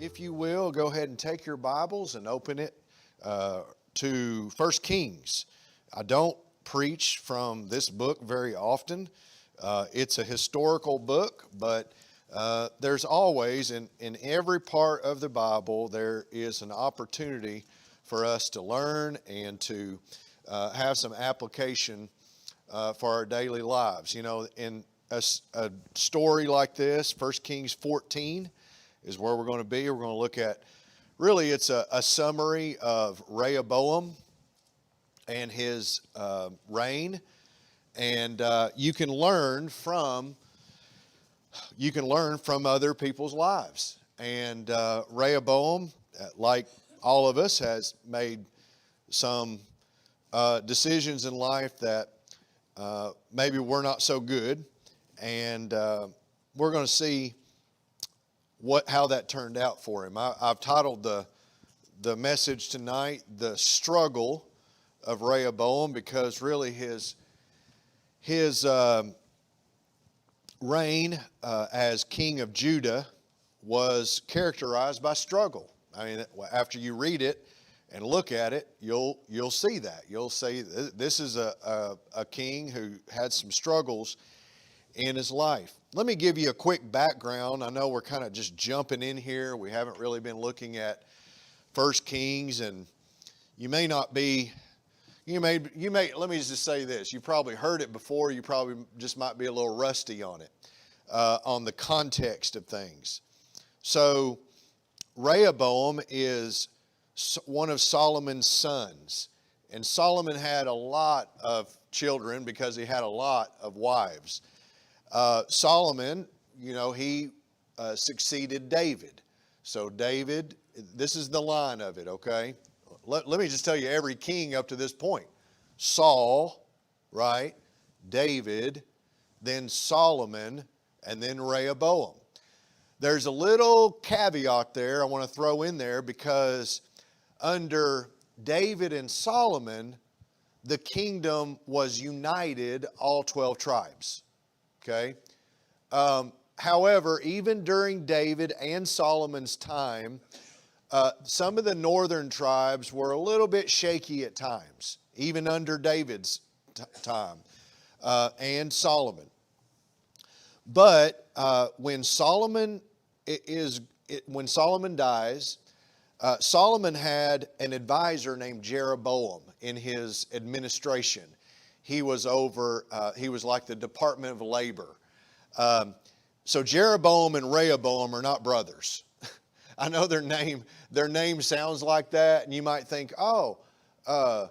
If you will, go ahead and take your Bibles and open it to First Kings. I don't preach from this book very often. It's a historical book, but there's always, in every part of the Bible, there is an opportunity for us to learn and to have some application for our daily lives. You know, in a story like this, First Kings 14 is where we're going to be. We're going to look at, really, it's a summary of Rehoboam and his reign, and you can learn from other people's lives. And Rehoboam, like all of us, has made some decisions in life that maybe were not so good, and we're going to see how that turned out for him. I've titled the message tonight, "The Struggle of Rehoboam," because really his reign as king of Judah was characterized by struggle. I mean, after you read it and look at it, you'll see that. You'll see this is a king who had some struggles in his life. Let me give you a quick background. I know we're kind of just jumping in here. We haven't really been looking at First Kings, and you may not be, you may, let me just say this. You probably heard it before. You probably just might be a little rusty on it, on the context of things. So Rehoboam is one of Solomon's sons, and Solomon had a lot of children because he had a lot of wives. Solomon, you know, he succeeded David. So David, this is the line of it, okay? Let me just tell you every king up to this point. Saul, right? David, then Solomon, and then Rehoboam. There's a little caveat there I want to throw in there, because under David and Solomon, the kingdom was united, all 12 tribes. Okay. However, even during David and Solomon's time, some of the northern tribes were a little bit shaky at times, even under David's time and Solomon. But when Solomon dies, Solomon had an advisor named Jeroboam in his administration. He was he was like the Department of Labor. So Jeroboam and Rehoboam are not brothers. I know their name sounds like that, and you might think, oh, I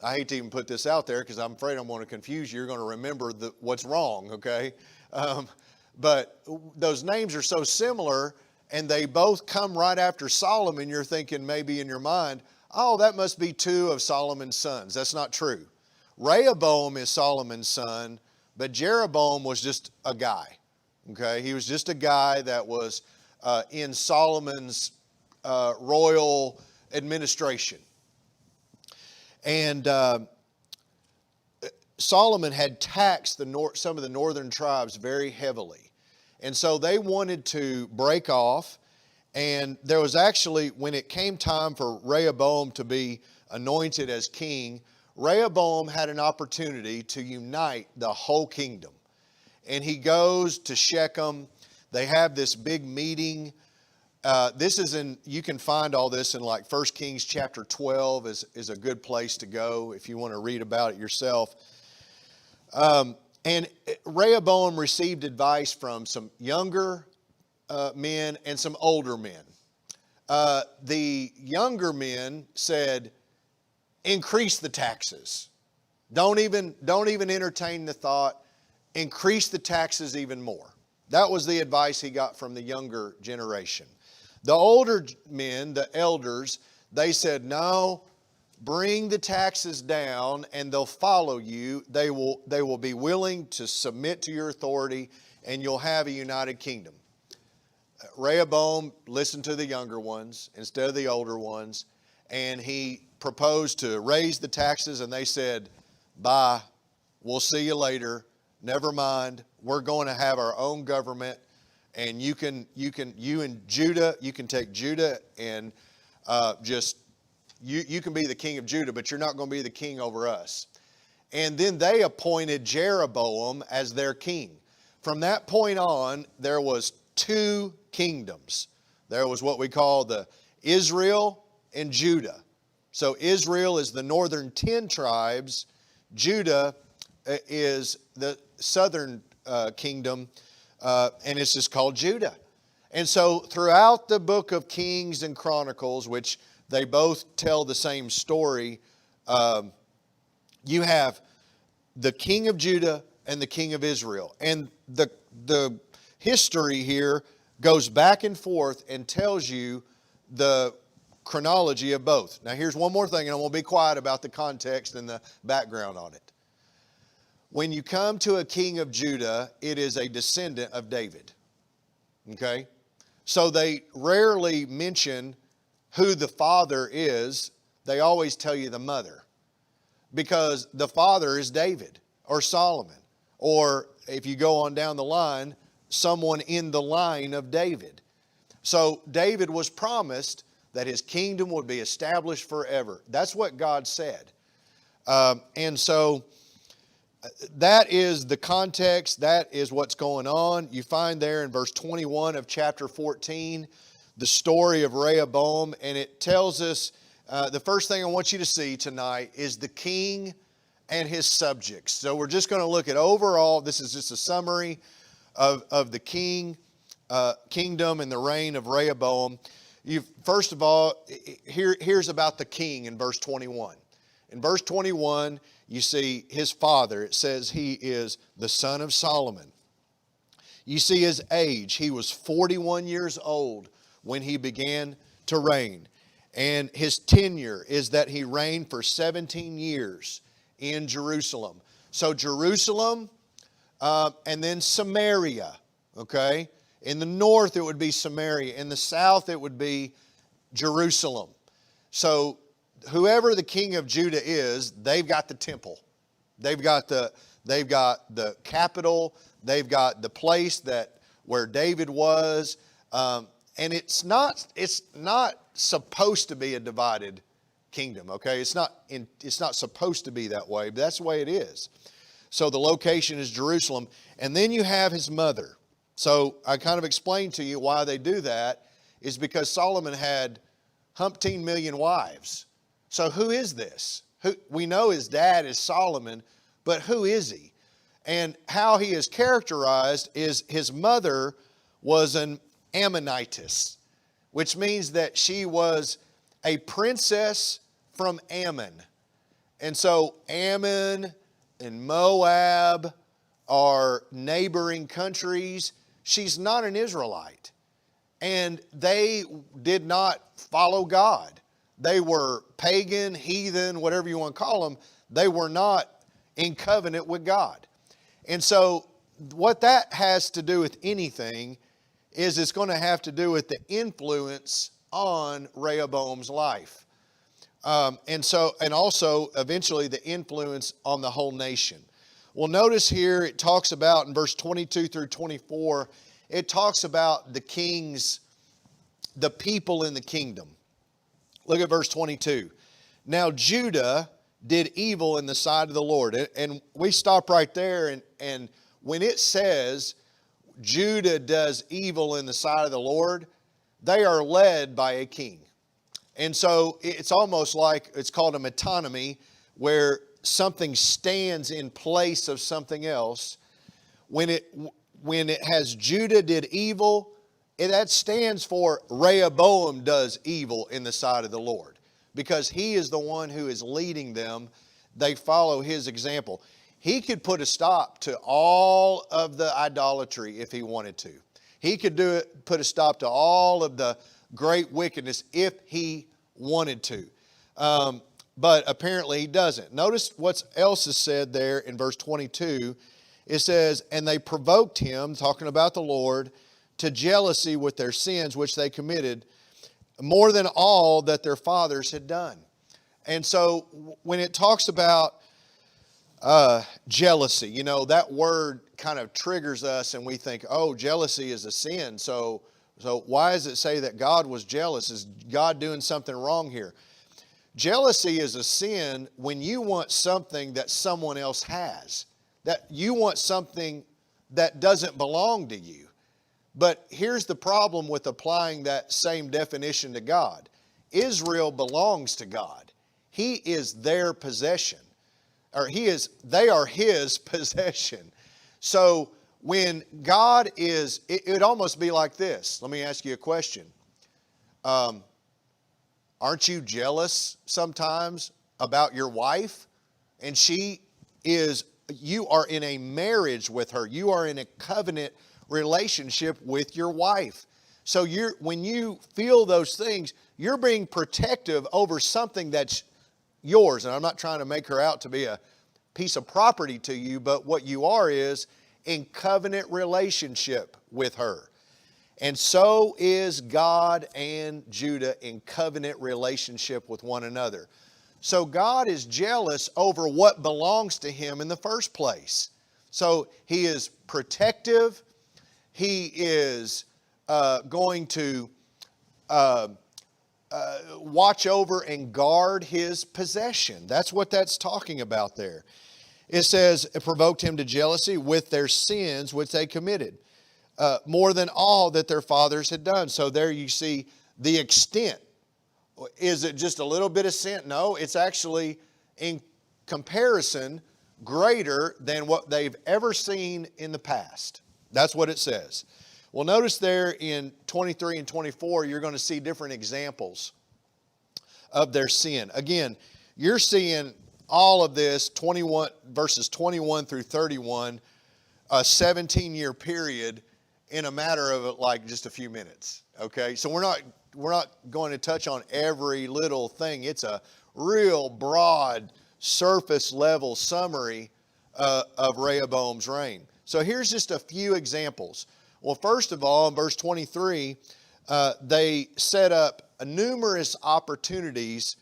hate to even put this out there because I'm afraid I'm going to confuse you. You're going to remember what's wrong, okay? But those names are so similar, and they both come right after Solomon. You're thinking maybe in your mind, oh, that must be two of Solomon's sons. That's not true. Rehoboam is Solomon's son, but Jeroboam was just a guy. Okay, he was just a guy that was in Solomon's royal administration. And Solomon had taxed some of the northern tribes very heavily. And so they wanted to break off. And there was actually, when it came time for Rehoboam to be anointed as king, Rehoboam had an opportunity to unite the whole kingdom. And he goes to Shechem. They have this big meeting. You can find all this in like 1 Kings chapter 12 is a good place to go if you want to read about it yourself. And Rehoboam received advice from some younger men and some older men. The younger men said, increase the taxes. Don't even entertain the thought. Increase the taxes even more. That was the advice he got from the younger generation. The older men, the elders, they said, no, bring the taxes down and they'll follow you. They will be willing to submit to your authority, and you'll have a united kingdom. Rehoboam listened to the younger ones instead of the older ones, and he proposed to raise the taxes, and they said, bye, we'll see you later. Never mind, we're going to have our own government, And you and Judah, you can take Judah and you can be the king of Judah, but you're not going to be the king over us. And then they appointed Jeroboam as their king. From that point on, there was two kingdoms. There was what we call the Israel and Judah. So Israel is the northern 10 tribes. Judah is the southern kingdom, and it's just called Judah. And so throughout the book of Kings and Chronicles, which they both tell the same story, you have the king of Judah and the king of Israel. And the history here goes back and forth and tells you the chronology of both. Now here's one more thing, and I'm going to be quiet about the context and the background on it. When you come to a king of Judah, it is a descendant of David. Okay? So they rarely mention who the father is. They always tell you the mother. Because the father is David or Solomon. Or if you go on down the line, someone in the line of David. So David was promised that his kingdom would be established forever. That's what God said. And so that is the context. That is what's going on. You find there in verse 21 of chapter 14 the story of Rehoboam, and it tells us, the first thing I want you to see tonight is the king and his subjects. So we're just going to look at overall, this is just a summary of the kingdom and the reign of Rehoboam. First of all, here's about the king in verse 21. In verse 21, you see his father. It says he is the son of Solomon. You see his age. He was 41 years old when he began to reign. And his tenure is that he reigned for 17 years in Jerusalem. So Jerusalem and then Samaria, okay? In the north, it would be Samaria. In the south, it would be Jerusalem. So whoever the king of Judah is, they've got the temple. They've got the capital. They've got the place where David was. And it's not supposed to be a divided kingdom, okay? It's not supposed to be that way, but that's the way it is. So the location is Jerusalem. And then you have his mother. So I kind of explained to you why they do that is because Solomon had umpteen million wives. So who is this? We know his dad is Solomon, but who is he? And how he is characterized is his mother was an Ammonitess, which means that she was a princess from Ammon. And so Ammon and Moab are neighboring countries. She's not an Israelite. And they did not follow God. They were pagan, heathen, whatever you want to call them. They were not in covenant with God. And so what that has to do with anything is it's going to have to do with the influence on Rehoboam's life. And also eventually the influence on the whole nation. Well, notice here it talks about in verse 22 through 24, it talks about the people in the kingdom. Look at verse 22. Now Judah did evil in the sight of the Lord. And we stop right there, and when it says Judah does evil in the sight of the Lord, they are led by a king. And so it's almost like it's called a metonymy, where something stands in place of something else. When it has Judah did evil, that stands for Rehoboam does evil in the sight of the Lord, because he is the one who is leading them. They follow his example. He could put a stop to all of the idolatry if he wanted to. He could put a stop to all of the great wickedness if he wanted to. But apparently he doesn't. Notice what else is said there in verse 22. It says, and they provoked him, talking about the Lord, to jealousy with their sins which they committed, more than all that their fathers had done. And so when it talks about Jealousy. You know, that word kind of triggers us and we think, oh, jealousy is a sin. So why does it say that God was jealous? Is God doing something wrong here? Jealousy is a sin when you want something that someone else has, that you want something that doesn't belong to you. But here's the problem with applying that same definition to God. Israel belongs to God. He is their possession, or they are His possession. So when God is, it would almost be like this. Let me ask you a question. Aren't you jealous sometimes about your wife? And you are in a marriage with her. You are in a covenant relationship with your wife. So when you feel those things, you're being protective over something that's yours. And I'm not trying to make her out to be a piece of property to you, but what you are is in covenant relationship with her. And so is God and Judah in covenant relationship with one another. So God is jealous over what belongs to Him in the first place. So He is protective. He is going to watch over and guard His possession. That's what that's talking about there. It says, it provoked Him to jealousy with their sins which they committed, more than all that their fathers had done. So there you see the extent. Is it just a little bit of sin? No, it's actually in comparison greater than what they've ever seen in the past. That's what it says. Well, notice there in 23 and 24, you're going to see different examples of their sin. Again, you're seeing all of this, verses 21 through 31, a 17-year period in a matter of like just a few minutes. Okay, so we're not going to touch on every little thing. It's a real broad, surface level summary of Rehoboam's reign. So here's just a few examples. Well, first of all, in verse 23, they set up numerous opportunities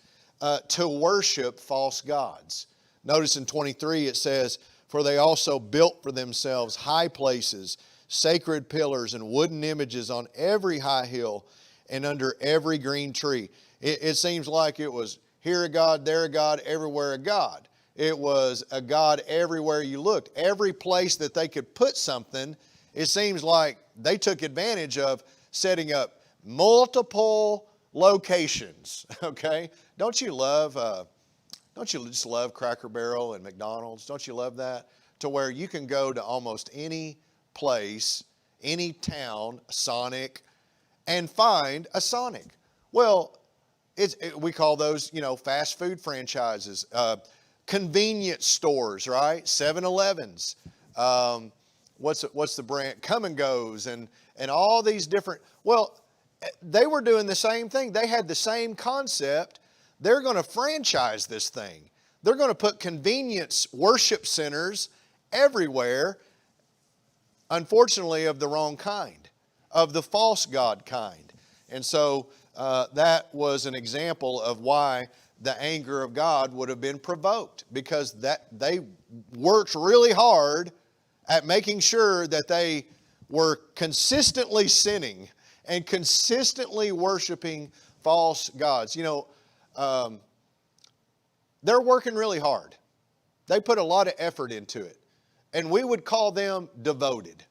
to worship false gods. Notice in 23 it says, for they also built for themselves high places, sacred pillars, and wooden images on every high hill and under every green tree. It seems like it was here a God, there a God, everywhere a God. It was a God everywhere you looked. Every place that they could put something, it seems like they took advantage of setting up multiple locations. Okay? Don't you just love Cracker Barrel and McDonald's? Don't you love that? To where you can go to almost any place, any town, Sonic, and find a Sonic. Well, we call those, fast food franchises, convenience stores, right? 7-Elevens. What's the brand? Come and Goes, and all these different. Well, they were doing the same thing. They had the same concept. They're going to franchise this thing. They're going to put convenience worship centers everywhere. Unfortunately, of the wrong kind, of the false god kind. And so that was an example of why the anger of God would have been provoked, because they worked really hard at making sure that they were consistently sinning and consistently worshiping false gods. They're working really hard. They put a lot of effort into it. And we would call them devoted.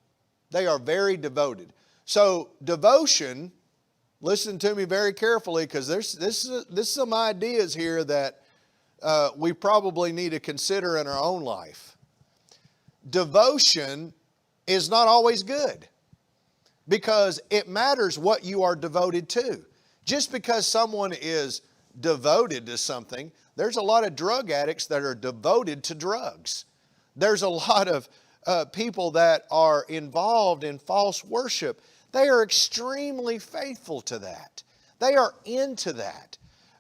They are very devoted. So devotion, listen to me very carefully, because there's some ideas here that we probably need to consider in our own life. Devotion is not always good, because it matters what you are devoted to. Just because someone is devoted to something, there's a lot of drug addicts that are devoted to drugs. There's a lot of people that are involved in false worship. They are extremely faithful to that. They are into that.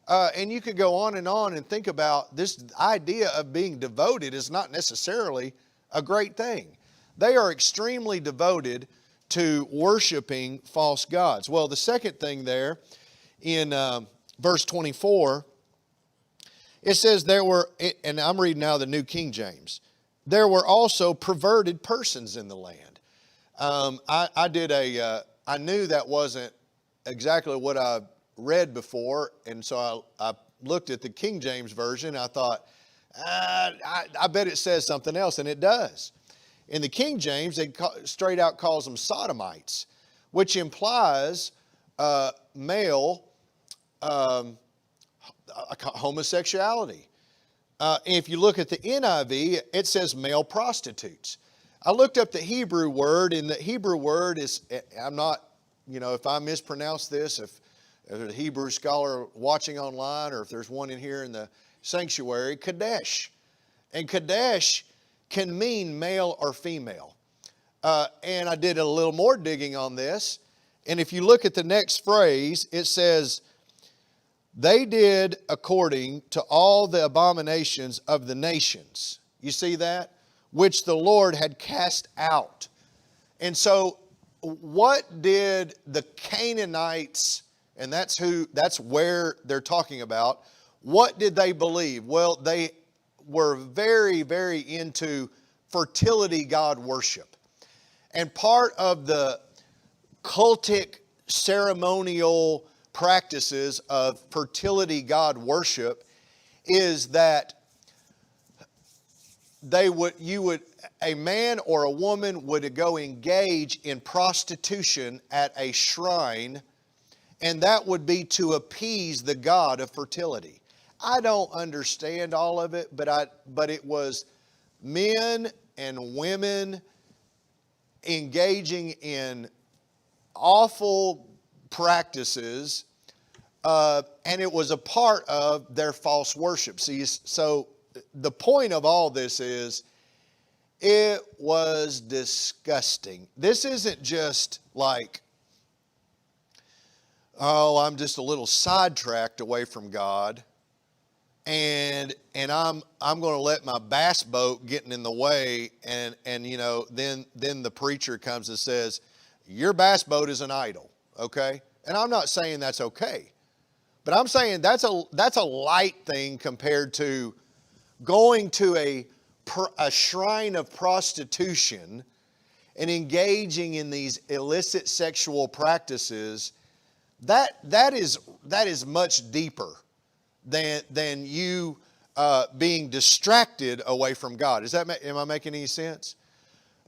And you could go on and think about this idea of being devoted is not necessarily a great thing. They are extremely devoted to worshiping false gods. Well, the second thing there in verse 24, It says there were, and I'm reading now the New King James, there were also perverted persons in the land. I knew that wasn't exactly what I read before, and so I looked at the King James Version. I thought, I bet it says something else, and it does. In the King James, it straight out calls them sodomites, which implies male homosexuality. If you look at the NIV, it says male prostitutes. I looked up the Hebrew word, and the Hebrew word is, I'm not, if I mispronounce this, if there's a Hebrew scholar watching online, or if there's one in here in the sanctuary, Kadesh. And Kadesh can mean male or female. And I did a little more digging on this. And if you look at the next phrase, it says, they did according to all the abominations of the nations. You see that? Which the Lord had cast out. And so what did the Canaanites, and that's where they're talking about, what did they believe? Well, they were very, very into fertility god worship. And part of the cultic ceremonial practices of fertility god worship is that a man or a woman would go engage in prostitution at a shrine, and that would be to appease the god of fertility. I don't understand all of it, but it was men and women engaging in awful practices, and it was a part of their false worship. See, so the point of all this is, it was disgusting. This isn't just like, oh, I'm just a little sidetracked away from God, and I'm going to let my bass boat get in the way, and then the preacher comes and says, your bass boat is an idol, okay? And I'm not saying that's okay, but I'm saying that's a light thing compared to going to a shrine of prostitution and engaging in these illicit sexual practices. That is much deeper than you being distracted away from God. Am I making any sense?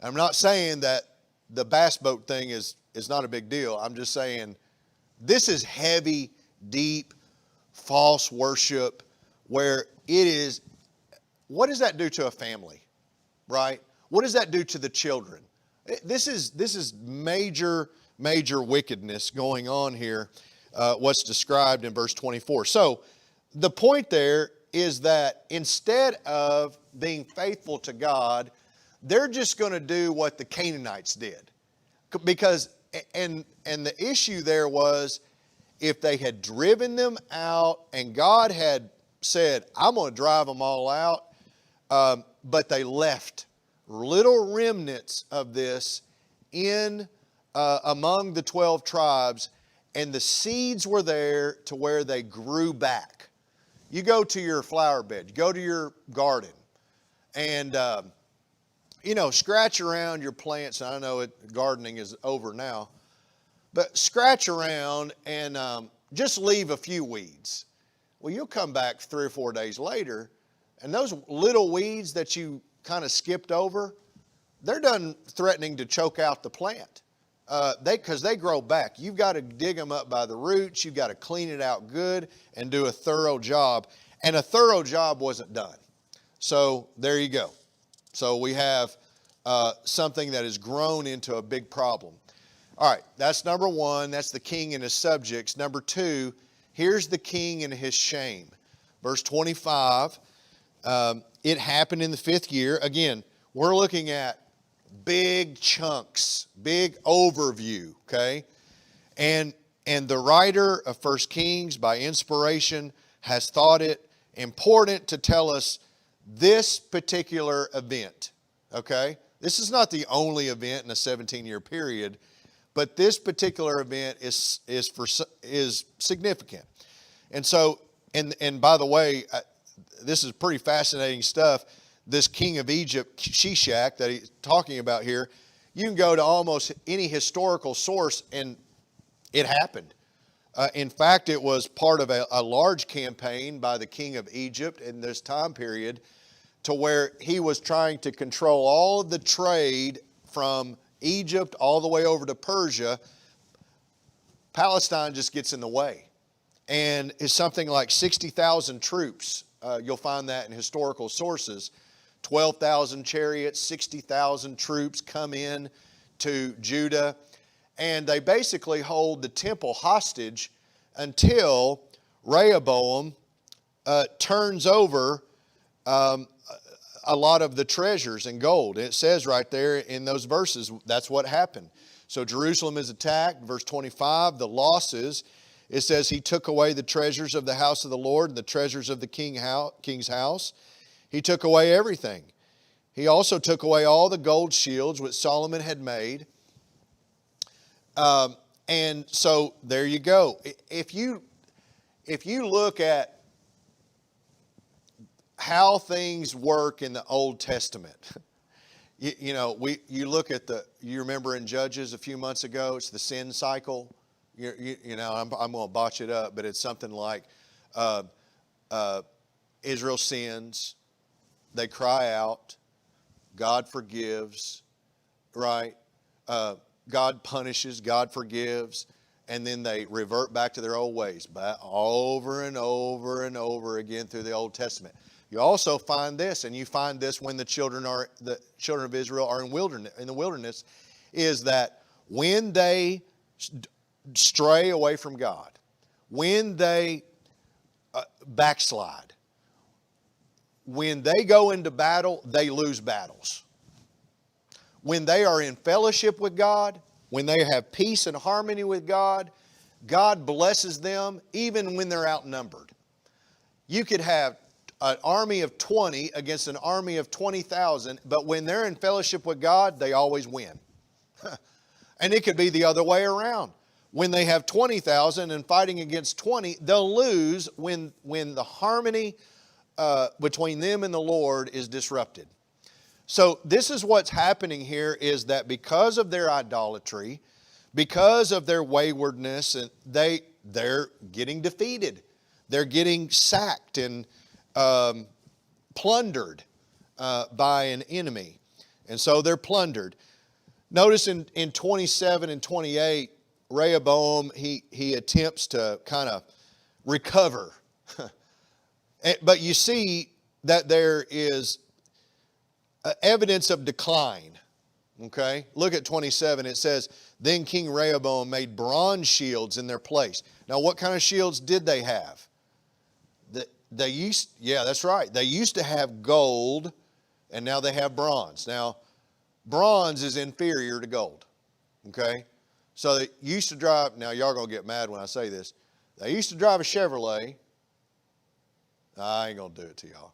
I'm not saying that the bass boat thing is not a big deal. I'm just saying this is heavy, deep, false worship where it is. What does that do to a family, right? What does that do to the children? This is major wickedness going on here, what's described in verse 24. So the point there is that instead of being faithful to God, they're just going to do what the Canaanites did. Because, and the issue there was, if they had driven them out and God had said, I'm going to drive them all out, but they left little remnants of this in among the 12 tribes, and the seeds were there to where they grew back. You go to your flower bed, you go to your garden, and scratch around your plants. I know gardening is over now, but scratch around and just leave a few weeds. Well, you'll come back 3 or 4 days later, and those little weeds that you kind of skipped over, they're done threatening to choke out the plant. Because they grow back. You've got to dig them up by the roots. You've got to clean it out good and do a thorough job. And a thorough job wasn't done. So there you go. So we have something that has grown into a big problem. All right, that's number one. That's the king and his subjects. Number two, here's the king and his shame. Verse 25, it happened in the 5th year. Again, we're looking at big chunks, big overview, okay? And the writer of 1 Kings, by inspiration, has thought it important to tell us this particular event, okay? This is not the only event in a 17-year period, but this particular event is significant. And so, and by the way, this is pretty fascinating stuff. This king of Egypt, Shishak, that he's talking about here, you can go to almost any historical source and it happened. In fact, it was part of a large campaign by the king of Egypt in this time period, to where he was trying to control all of the trade from Egypt all the way over to Persia. Palestine just gets in the way. And it's something like 60,000 troops. You'll find that in historical sources. 12,000 chariots, 60,000 troops come in to Judah. And they basically hold the temple hostage until Rehoboam turns over a lot of the treasures and gold. It says right there in those verses, that's what happened. So Jerusalem is attacked. Verse 25, the losses. It says he took away the treasures of the house of the Lord and the treasures of the king's house. He took away everything. He also took away all the gold shields which Solomon had made. And so there you go. If you look at how things work in the Old Testament, you look at you remember in Judges a few months ago, it's the sin cycle. I'm going to botch it up, but it's something like Israel sins, they cry out, God forgives, right? God punishes, God forgives, and then they revert back to their old ways, but over and over and over again through the Old Testament. You also find this, and you find this when the children of Israel are in the wilderness, is that when they stray away from God, when they backslide, when they go into battle, they lose battles. When they are in fellowship with God, when they have peace and harmony with God, God blesses them even when they're outnumbered. You could have an army of 20 against an army of 20,000, but when they're in fellowship with God, they always win. And it could be the other way around. When they have 20,000 and fighting against 20, they'll lose when the harmony between them and the Lord is disrupted. So this is what's happening here, is that because of their idolatry, because of their waywardness, and they're getting defeated. They're getting sacked and plundered by an enemy. And so they're plundered. Notice in 27 and 28, Rehoboam, he attempts to kind of recover. But you see that there is evidence of decline. Okay? Look at 27. It says, then King Rehoboam made bronze shields in their place. Now what kind of shields did they have? That's right. They used to have gold, and now they have bronze. Now, bronze is inferior to gold. Okay? So they used to drive, now y'all are going to get mad when I say this. They used to drive a Chevrolet. I ain't going to do it to y'all.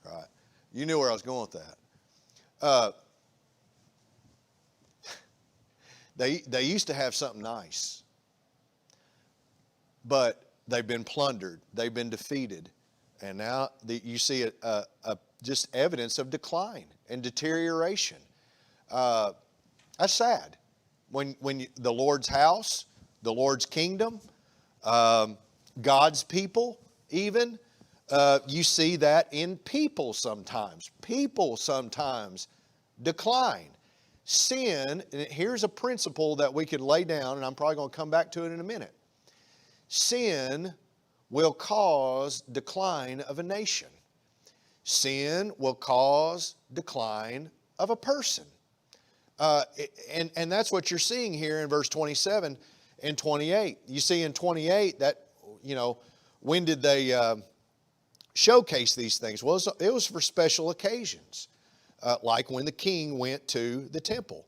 Right? You knew where I was going with that. They used to have something nice. But they've been plundered. They've been defeated. And now you see just evidence of decline and deterioration. That's sad. When the Lord's house, the Lord's kingdom, God's people even, you see that in people sometimes. People sometimes decline. Sin, and here's a principle that we could lay down, and I'm probably going to come back to it in a minute. Sin will cause decline of a nation. Sin will cause decline of a person. And that's what you're seeing here in verse 27 and 28. You see in 28 that, when did they showcase these things? Well, it was for special occasions, like when the king went to the temple.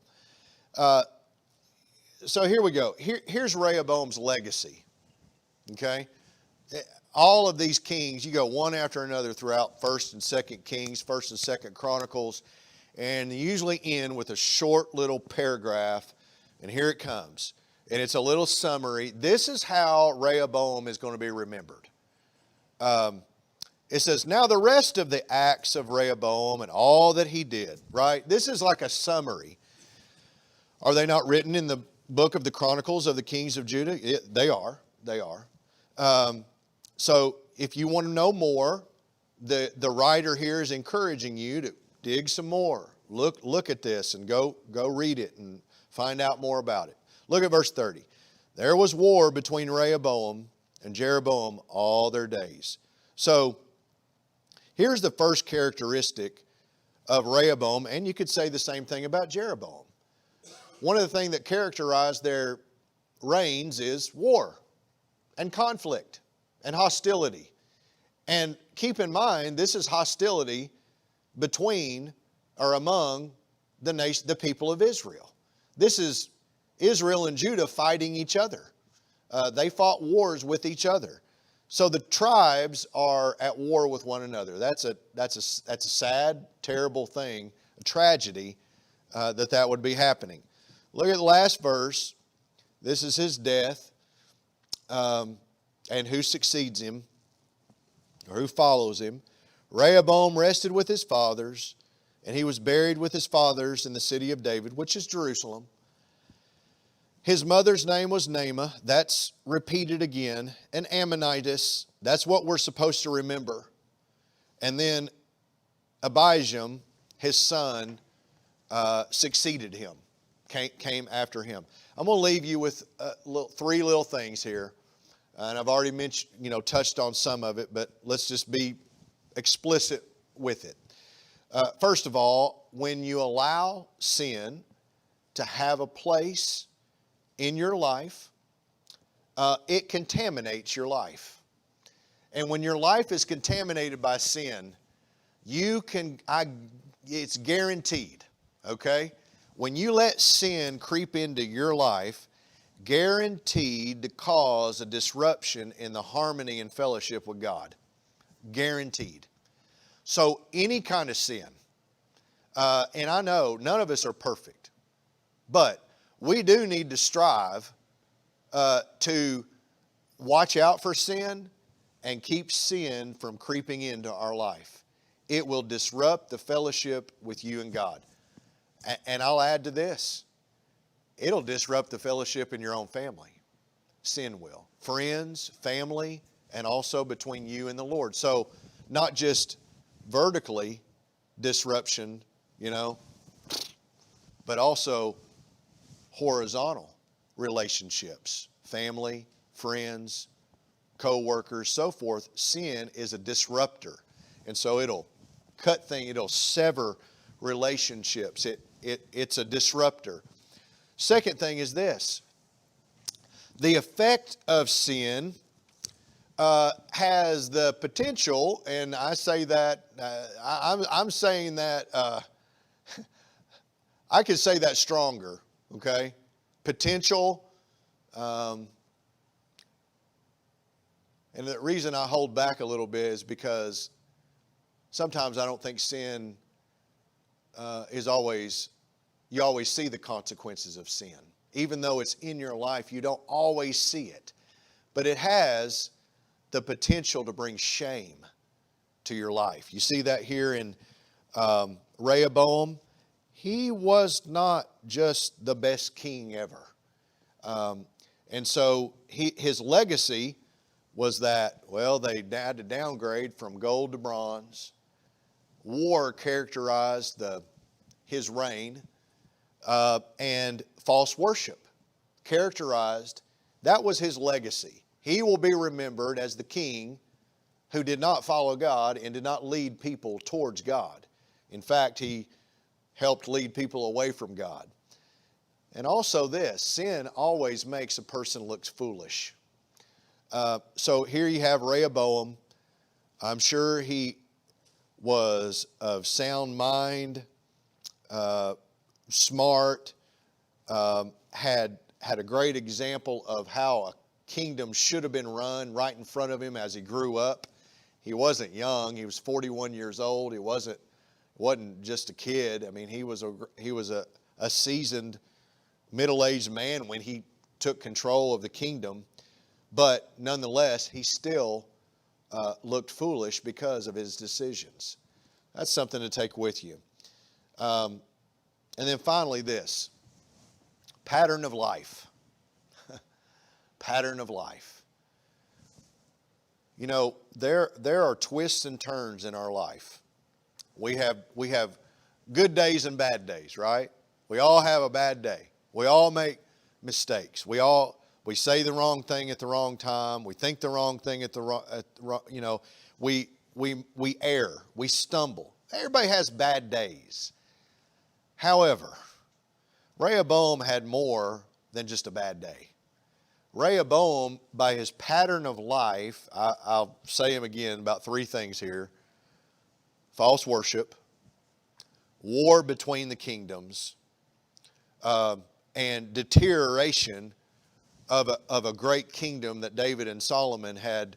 So here we go. Here's Rehoboam's legacy. Okay? All of these kings, you go one after another throughout 1st and 2nd Kings, 1st and 2nd Chronicles, and they usually end with a short little paragraph, and here it comes. And it's a little summary. This is how Rehoboam is going to be remembered. It says, now the rest of the acts of Rehoboam and all that he did, right? This is like a summary. Are they not written in the book of the Chronicles of the Kings of Judah? They are. They are. So if you want to know more, the writer here is encouraging you to dig some more. Look at this and go read it and find out more about it. Look at verse 30. There was war between Rehoboam and Jeroboam all their days. So here's the first characteristic of Rehoboam, and you could say the same thing about Jeroboam. One of the things that characterized their reigns is war and conflict and hostility. And keep in mind, this is hostility between or among the people of Israel. This is Israel and Judah fighting each other. They fought wars with each other. So the tribes are at war with one another. That's a sad, terrible thing, a tragedy that would be happening. Look at the last verse. This is his death, and who succeeds him, or who follows him. Rehoboam rested with his fathers, and he was buried with his fathers in the city of David, which is Jerusalem. His mother's name was Naamah. That's repeated again. And Ammonitess. That's what we're supposed to remember. And then Abijam, his son, succeeded him, came after him. I'm going to leave you with three little things here. And I've already touched on some of it, but let's just be explicit with it. First of all, when you allow sin to have a place in your life, it contaminates your life. And when your life is contaminated by sin, it's guaranteed, okay? When you let sin creep into your life, guaranteed to cause a disruption in the harmony and fellowship with God. Guaranteed. So any kind of sin, and I know none of us are perfect, but we do need to strive to watch out for sin and keep sin from creeping into our life. It will disrupt the fellowship with you and God. And I'll add to this. It'll disrupt the fellowship in your own family. Sin will. Friends, family, and also between you and the Lord. So not just vertically disruption, but also horizontal relationships, family, friends, co-workers, so forth. Sin is a disruptor. And so it'll cut things, it'll sever relationships. It's a disruptor. Second thing is this. The effect of sin has the potential, and I say that, I'm saying that, I could say that stronger, okay? Potential, and the reason I hold back a little bit is because sometimes I don't think sin you always see the consequences of sin. Even though it's in your life, you don't always see it. But it has the potential to bring shame to your life. You see that here in Rehoboam. He was not just the best king ever. And so his legacy was that, they had to downgrade from gold to bronze. War characterized his reign. And false worship characterized, that was his legacy. He will be remembered as the king who did not follow God and did not lead people towards God. In fact, he helped lead people away from God. And also this, sin always makes a person look foolish. So here you have Rehoboam. I'm sure he was of sound mind, smart, had a great example of how a kingdom should have been run right in front of him as he grew up. He wasn't young. He was 41 years old. He wasn't just a kid. I mean, he was a seasoned, middle-aged man when he took control of the kingdom. But nonetheless, he still looked foolish because of his decisions. That's something to take with you. And then finally this, pattern of life. Pattern of life. You know, there are twists and turns in our life. We have good days and bad days, right? We all have a bad day. We all make mistakes. We say the wrong thing at the wrong time. We think the wrong thing at the wrong, you know, we err. We stumble. Everybody has bad days. However, Rehoboam had more than just a bad day. Rehoboam, by his pattern of life, I'll say him again, about three things here. False worship, war between the kingdoms, and deterioration of a great kingdom that David and Solomon had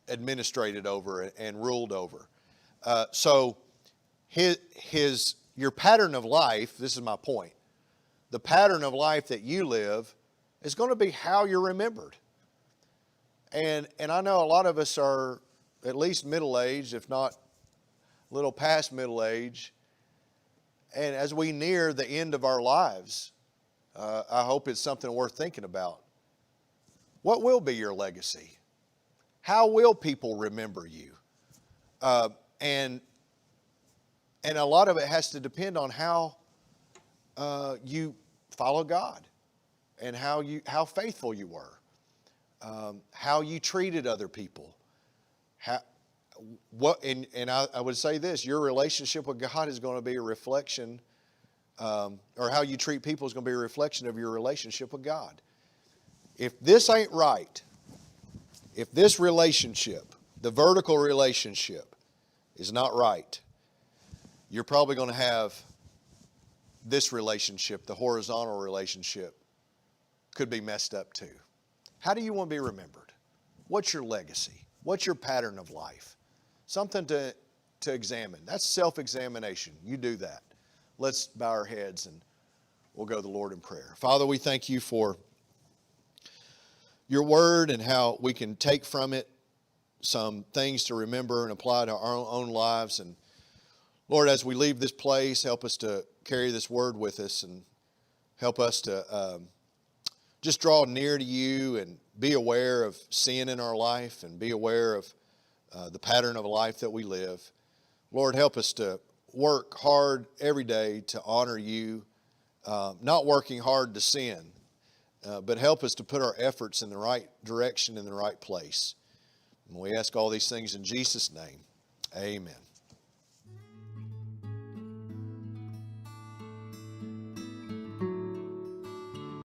administrated over and ruled over. So your pattern of life, this is my point, the pattern of life that you live is going to be how you're remembered. And I know a lot of us are at least middle-aged, if not a little past middle age. And as we near the end of our lives, I hope it's something worth thinking about. What will be your legacy? How will people remember you? And a lot of it has to depend on how you follow God and how faithful you were, how you treated other people. I would say this, your relationship with God is going to be a reflection, or how you treat people is going to be a reflection of your relationship with God. If this ain't right, if this relationship, the vertical relationship, is not right, you're probably going to have this relationship, the horizontal relationship, could be messed up too. How do you want to be remembered? What's your legacy? What's your pattern of life? Something to examine. That's self-examination. You do that. Let's bow our heads and we'll go to the Lord in prayer. Father, we thank you for your word and how we can take from it some things to remember and apply to our own lives. And Lord, as we leave this place, help us to carry this word with us and help us to just draw near to you and be aware of sin in our life and be aware of the pattern of life that we live. Lord, help us to work hard every day to honor you, not working hard to sin, but help us to put our efforts in the right direction, in the right place. And we ask all these things in Jesus' name. Amen.